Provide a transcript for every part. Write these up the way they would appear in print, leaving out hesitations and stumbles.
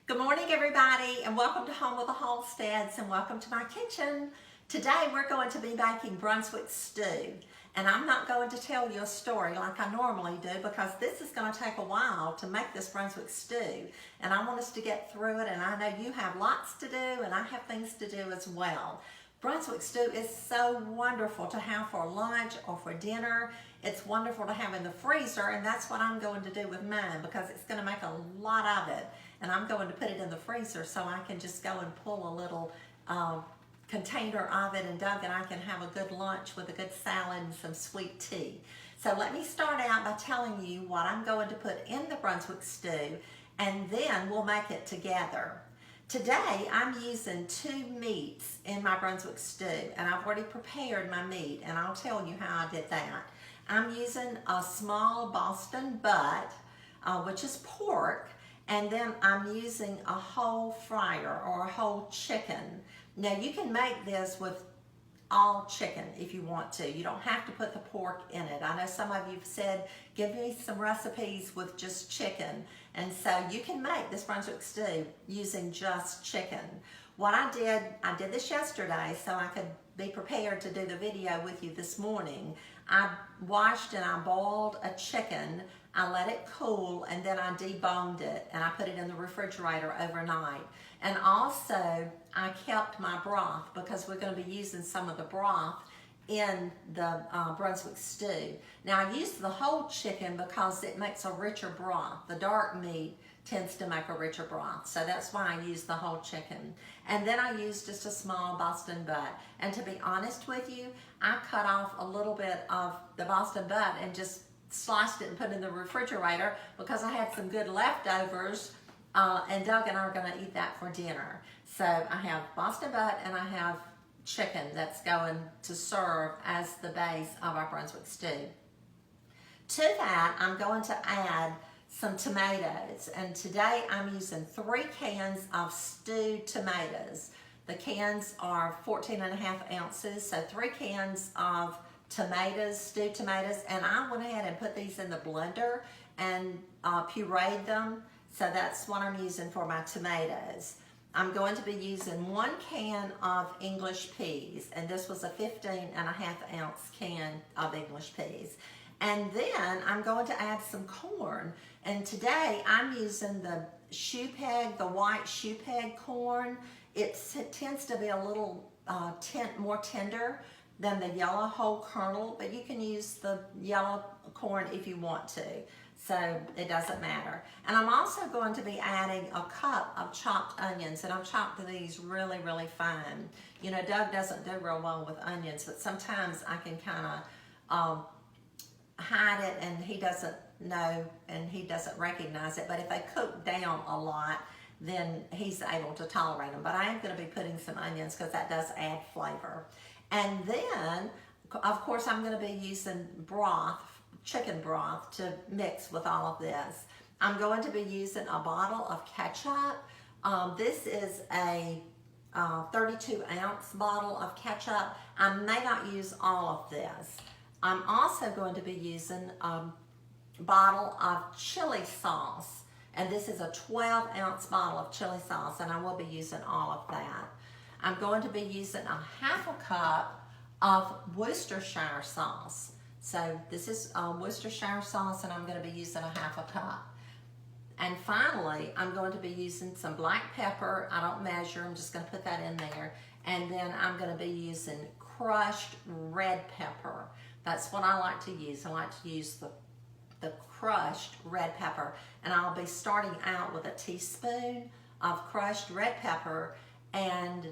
Good morning, everybody, and welcome to Home with the Halsteads, and welcome to my kitchen. Today we're going to be making Brunswick Stew, and I'm not going to tell you a story like I normally do because this is going to take a while to make this Brunswick Stew, and I want us to get through it, and I know you have lots to do, and I have things to do as well. Brunswick Stew is so wonderful to have for lunch or for dinner. It's wonderful to have in the freezer, and that's what I'm going to do with mine because it's going to make a lot of it. And I'm going to put it in the freezer so I can just go and pull a little container of it, and Doug and I can have a good lunch with a good salad and some sweet tea. So let me start out by telling you what I'm going to put in the Brunswick Stew, and then we'll make it together. Today I'm using 2 meats in my Brunswick Stew, and I've already prepared my meat, and I'll tell you how I did that. I'm using a small Boston butt, which is pork, and then I'm using a whole fryer or a whole chicken. Now you can make this with all chicken if you want to. You don't have to put the pork in it. I know some of you have said, give me some recipes with just chicken. And so you can make this Brunswick Stew using just chicken. What I did this yesterday so I could be prepared to do the video with you this morning. I washed and I boiled a chicken. I let it cool, and then I deboned it, and I put it in the refrigerator overnight. And also, I kept my broth because we're going to be using some of the broth in the Brunswick Stew. Now, I used the whole chicken because it makes a richer broth. The dark meat tends to make a richer broth, so that's why I used the whole chicken. And then I used just a small Boston butt. And to be honest with you, I cut off a little bit of the Boston butt and just sliced it and put it in the refrigerator because I had some good leftovers, and Doug and I are going to eat that for dinner. So I have Boston butt and I have chicken that's going to serve as the base of our Brunswick Stew. To that, I'm going to add some tomatoes, and today I'm using 3 cans of stewed tomatoes. The cans are 14.5 ounces, so 3 cans of tomatoes, stewed tomatoes, and I went ahead and put these in the blender and pureed them. So that's what I'm using for my tomatoes. I'm going to be using 1 can of English peas, and this was a 15.5 ounce can of English peas. And then I'm going to add some corn, and today I'm using the shoepeg, the white shoepeg corn. It tends to be a little more tender than the yellow whole kernel, but you can use the yellow corn if you want to, so it doesn't matter. And I'm also going to be adding a cup of chopped onions, and I've chopped these really, really fine. You know, Doug doesn't do real well with onions, but sometimes I can kind of hide it, and he doesn't know, and he doesn't recognize it, but if they cook down a lot, then he's able to tolerate them. But I am going to be putting some onions because that does add flavor. And then, of course, I'm going to be using broth, chicken broth, to mix with all of this. I'm going to be using a bottle of ketchup. This is a 32-ounce bottle of ketchup. I may not use all of this. I'm also going to be using a bottle of chili sauce. And this is a 12-ounce bottle of chili sauce, and I will be using all of that. I'm going to be using a 1/2 cup of Worcestershire sauce. So this is Worcestershire sauce, and I'm going to be using a 1/2 cup. And finally, I'm going to be using some black pepper. I don't measure, I'm just going to put that in there. And then I'm going to be using crushed red pepper. That's what I like to use. I like to use the crushed red pepper. And I'll be starting out with a teaspoon of crushed red pepper, and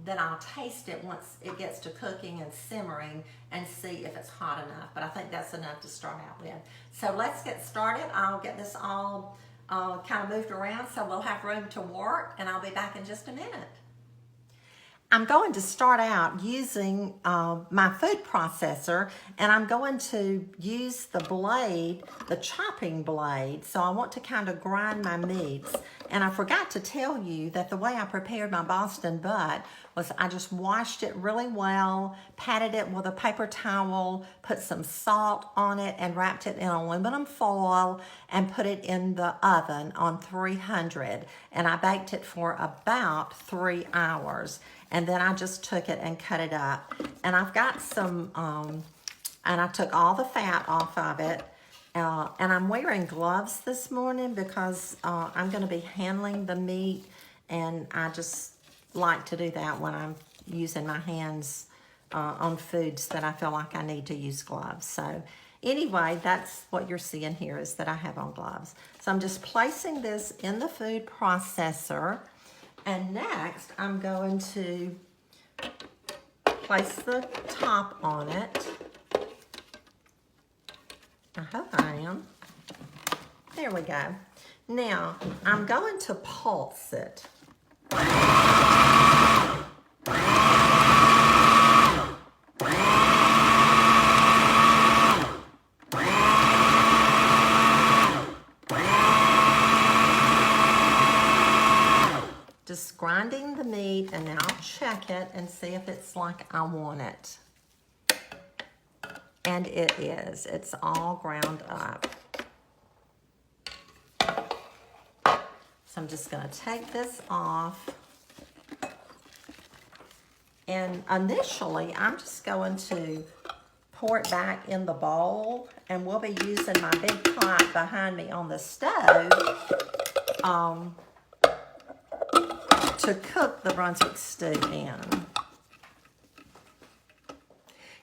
then I'll taste it once it gets to cooking and simmering and see if it's hot enough. But I think that's enough to start out with. So let's get started. I'll get this all kind of moved around so we'll have room to work, and I'll be back in just a minute. I'm going to start out using my food processor, and I'm going to use the blade, the chopping blade, so I want to kind of grind my meats. And I forgot to tell you that the way I prepared my Boston butt was I just washed it really well, patted it with a paper towel, put some salt on it, and wrapped it in aluminum foil and put it in the oven on 300. And I baked it for about 3 hours. And then I just took it and cut it up. And I've got some, and I took all the fat off of it. And I'm wearing gloves this morning because I'm going to be handling the meat, and I just like to do that when I'm using my hands on foods that I feel like I need to use gloves. So anyway, that's what you're seeing here is that I have on gloves. So I'm just placing this in the food processor, and next I'm going to place the top on it. I hope I am. There we go. Now, I'm going to pulse it. Just grinding the meat, and now I'll check it and see if it's like I want it. And it is. It's all ground up. So I'm just going to take this off. And initially, I'm just going to pour it back in the bowl. And we'll be using my big pot behind me on the stove to cook the Brunswick stew in.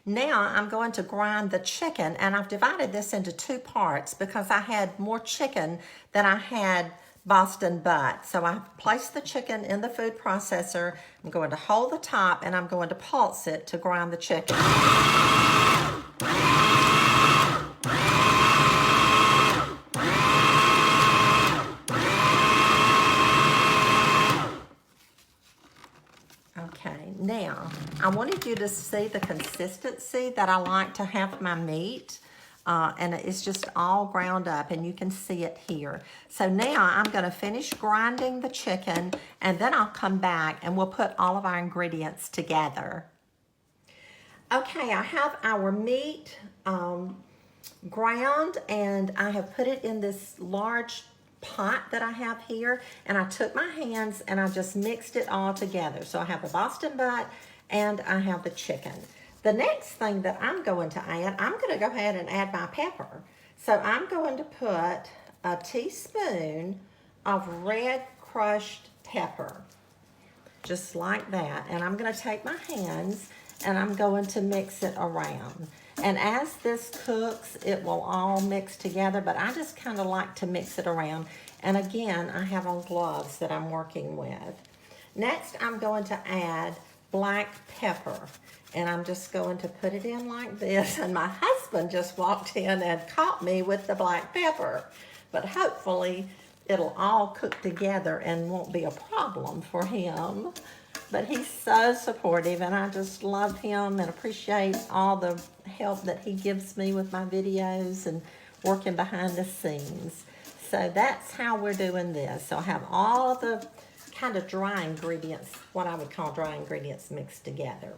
Now I'm going to grind the chicken, and I've divided this into 2 parts because I had more chicken than I had Boston butt. So I placed the chicken in the food processor. I'm going to hold the top, and I'm going to pulse it to grind the chicken. Okay, now I wanted you to see the consistency that I like to have my meat, and it's just all ground up, and you can see it here. So now I'm going to finish grinding the chicken, and then I'll come back and we'll put all of our ingredients together. Okay, I have our meat ground, and I have put it in this large pot that I have here, and I took my hands and I just mixed it all together. So I have the Boston butt and I have the chicken. The next thing that I'm going to add, I'm going to go ahead and add my pepper. So I'm going to put a teaspoon of red crushed pepper, just like that. And I'm going to take my hands and I'm going to mix it around. And as this cooks, it will all mix together, but I just kind of like to mix it around. And again, I have on gloves that I'm working with. Next, I'm going to add black pepper, and I'm just going to put it in like this. And my husband just walked in and caught me with the black pepper, but hopefully it'll all cook together and won't be a problem for him. But he's so supportive, and I just love him and appreciate all the help that he gives me with my videos and working behind the scenes. So that's how we're doing this. So I have all the kind of dry ingredients, what I would call dry ingredients, mixed together.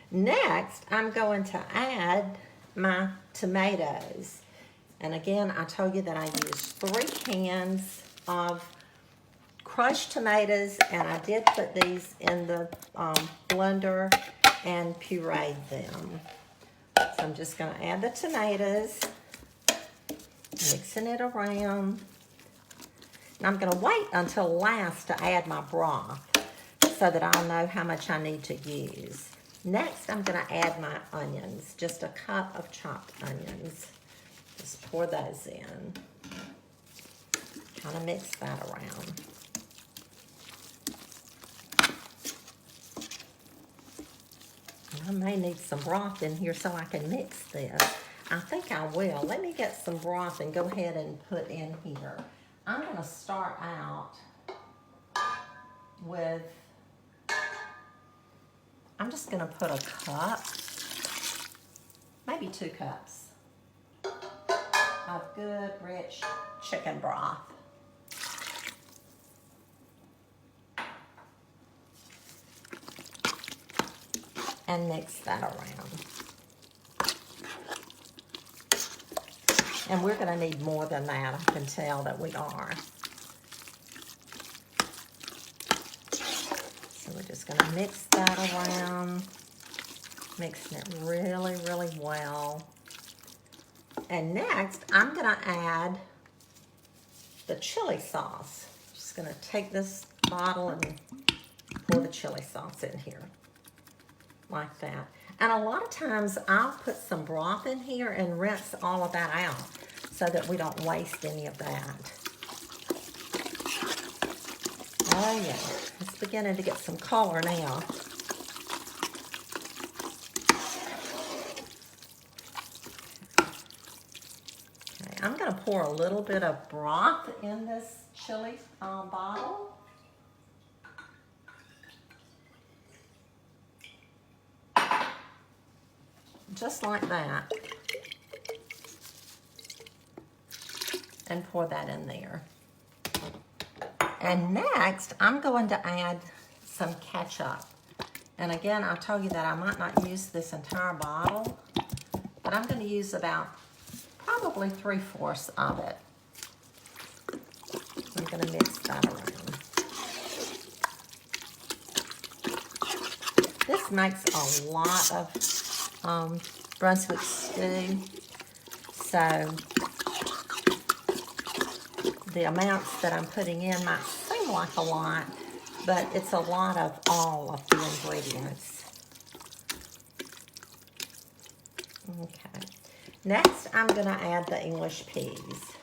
Next, I'm going to add my tomatoes. And again, I told you that I used 3 cans of crushed tomatoes, and I did put these in the blender and pureed them. So I'm just going to add the tomatoes, mixing it around. And I'm going to wait until last to add my broth so that I'll know how much I need to use. Next, I'm going to add my onions, just a cup of chopped onions. Just pour those in. Kind of mix that around. I may need some broth in here so I can mix this. I think I will. Let me get some broth and go ahead and put in here. I'm going to start out with I'm just gonna put a cup, maybe 2 cups of good, rich chicken broth. And mix that around. And we're gonna need more than that, I can tell that we are. So we're just gonna mix that around, mixing it really, really well. And next, I'm gonna add the chili sauce. Just gonna take this bottle and pour the chili sauce in here, like that. And a lot of times I'll put some broth in here and rinse all of that out so that we don't waste any of that. Oh yeah, it's beginning to get some color now. Okay, I'm gonna pour a little bit of broth in this chili bottle. Just like that. And pour that in there. And next, I'm going to add some ketchup. And again, I told you that I might not use this entire bottle, but I'm going to use about probably 3/4 of it. I'm going to mix that around. This makes a lot of Brunswick stew, so the amounts that I'm putting in might seem like a lot, but it's a lot of all of the ingredients. Okay, next I'm going to add the English peas.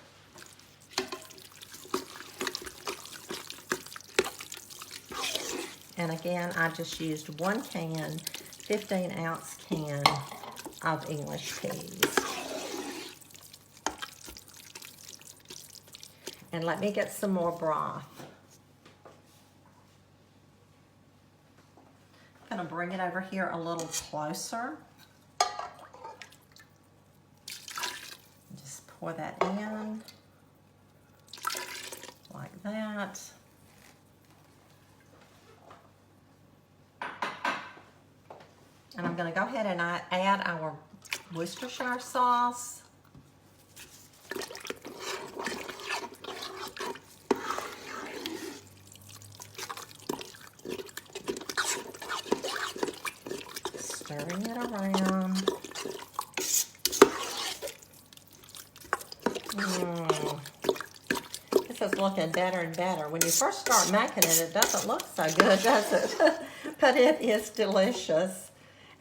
And again, I just used 1 can, 15-ounce can of English peas. And let me get some more broth. I'm going to bring it over here a little closer. Just pour that in like that. And I'm going to go ahead and add our Worcestershire sauce. Stirring it around. This is looking better and better. When you first start making it, it doesn't look so good, does it? But it is delicious.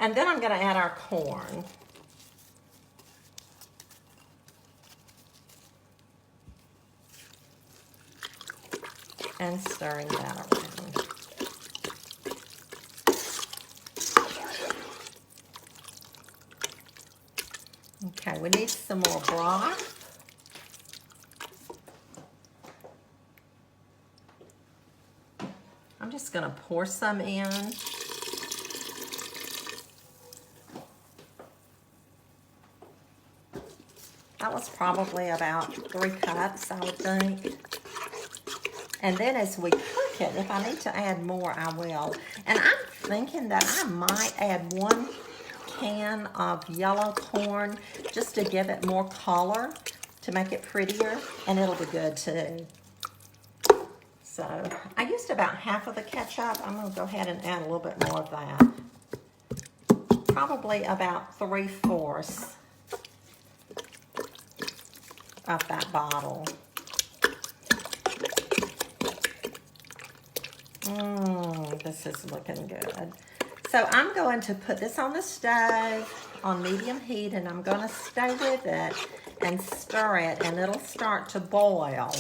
And then I'm going to add our corn. And stirring that around. Okay, we need some more broth. I'm just going to pour some in. That was probably about 3 cups, I would think. And then as we cook it, if I need to add more, I will. And I'm thinking that I might add 1 can of yellow corn just to give it more color, to make it prettier, and it'll be good too. So I used about half of the ketchup. I'm going to go ahead and add a little bit more of that. Probably about 3/4 of that bottle. This is looking good. So I'm going to put this on the stove on medium heat, and I'm going to stay with it and stir it, and it'll start to boil.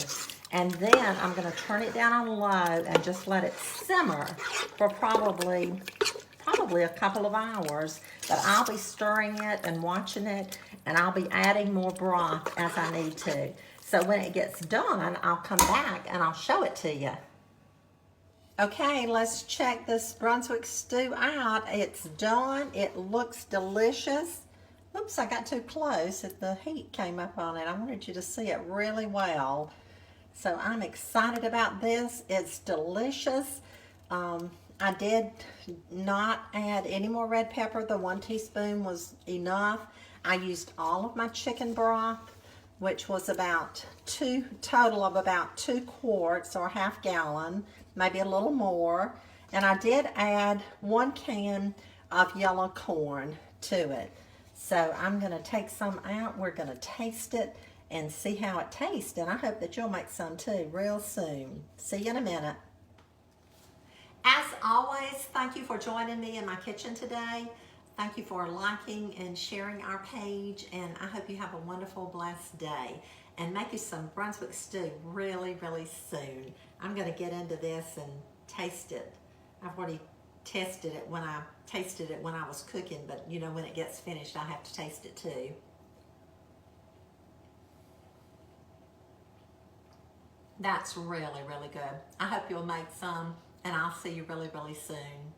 And then I'm going to turn it down on low and just let it simmer for probably a couple of hours. But I'll be stirring it and watching it, and I'll be adding more broth as I need to. So when it gets done, I'll come back and I'll show it to you. Okay, let's check this Brunswick stew out. It's done. It looks delicious. Oops, I got too close. The heat came up on it. I wanted you to see it really well. So I'm excited about this. It's delicious. I did not add any more red pepper. The 1 teaspoon was enough. I used all of my chicken broth, which was about total of about 2 quarts or half gallon, maybe a little more. And I did add 1 can of yellow corn to it. So I'm going to take some out. We're going to taste it and see how it tastes. And I hope that you'll make some too real soon. See you in a minute. As always, thank you for joining me in my kitchen today. Thank you for liking and sharing our page, and I hope you have a wonderful, blessed day. And make you some Brunswick stew really, really soon. I'm going to get into this and taste it. I've already tasted it when I was cooking, but you know, when it gets finished, I have to taste it too. That's really, really good. I hope you'll make some, and I'll see you really, really soon.